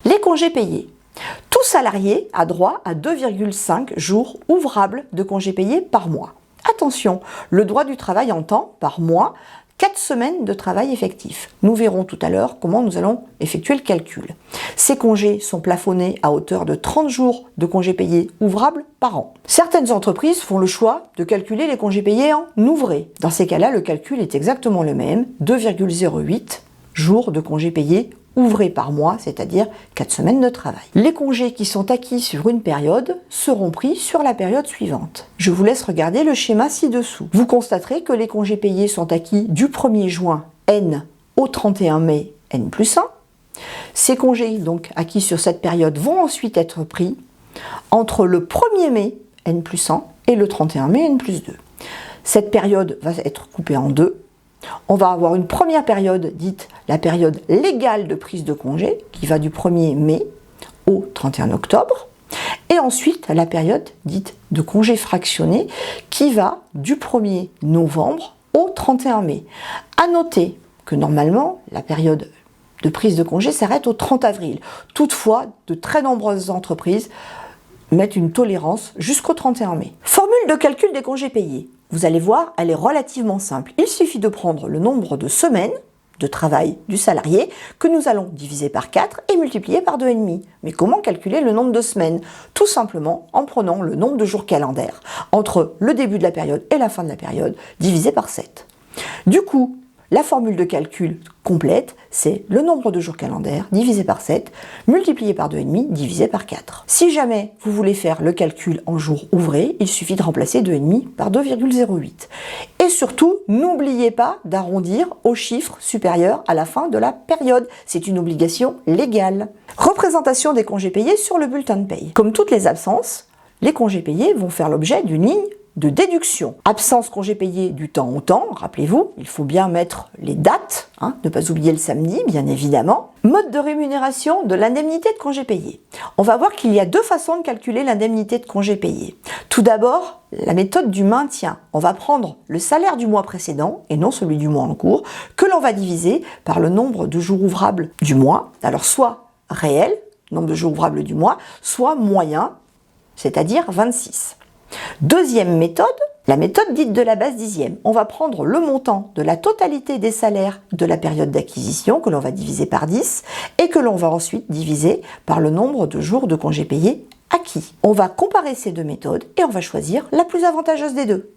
Les congés payés. Tout salarié a droit à 2,5 jours ouvrables de congés payés par mois. Attention, le droit du travail entend par mois 4 semaines de travail effectif. Nous verrons tout à l'heure comment nous allons effectuer le calcul. Ces congés sont plafonnés à hauteur de 30 jours de congés payés ouvrables par an. Certaines entreprises font le choix de calculer les congés payés en ouvrés. Dans ces cas-là, le calcul est exactement le même, 2,08 jours de congés payés ouvrés par mois, c'est-à-dire 4 semaines de travail. Les congés qui sont acquis sur une période seront pris sur la période suivante. Je vous laisse regarder le schéma ci-dessous. Vous constaterez que les congés payés sont acquis du 1er juin N au 31 mai N+1. Ces congés donc acquis sur cette période vont ensuite être pris entre le 1er mai N+1 et le 31 mai N+2. Cette période va être coupée en deux. On va avoir une première période dite la période légale de prise de congé qui va du 1er mai au 31 octobre et ensuite la période dite de congé fractionné qui va du 1er novembre au 31 mai. À noter que normalement la période de prise de congé s'arrête au 30 avril. Toutefois, de très nombreuses entreprises mettent une tolérance jusqu'au 31 mai. Formule de calcul des congés payés. Vous allez voir, elle est relativement simple. Il suffit de prendre le nombre de semaines de travail du salarié que nous allons diviser par 4 et multiplier par 2,5. Mais comment calculer le nombre de semaines? Tout simplement en prenant le nombre de jours calendaires entre le début de la période et la fin de la période divisé par 7. Du coup, la formule de calcul complète, c'est le nombre de jours calendaires divisé par 7, multiplié par 2,5, divisé par 4. Si jamais vous voulez faire le calcul en jours ouvrés, il suffit de remplacer 2,5 par 2,08. Et surtout, n'oubliez pas d'arrondir au chiffre supérieur à la fin de la période. C'est une obligation légale. Représentation des congés payés sur le bulletin de paye. Comme toutes les absences, les congés payés vont faire l'objet d'une ligne de déduction. Absence congé payé du temps au temps, rappelez-vous, il faut bien mettre les dates, ne pas oublier le samedi, bien évidemment. Mode de rémunération de l'indemnité de congé payé. On va voir qu'il y a deux façons de calculer l'indemnité de congé payé. Tout d'abord, la méthode du maintien. On va prendre le salaire du mois précédent, et non celui du mois en cours, que l'on va diviser par le nombre de jours ouvrables du mois, alors soit réel, nombre de jours ouvrables du mois, soit moyen, c'est-à-dire 26. Deuxième méthode, la méthode dite de la base dixième. On va prendre le montant de la totalité des salaires de la période d'acquisition que l'on va diviser par 10 et que l'on va ensuite diviser par le nombre de jours de congés payés acquis. On va comparer ces deux méthodes et on va choisir la plus avantageuse des deux.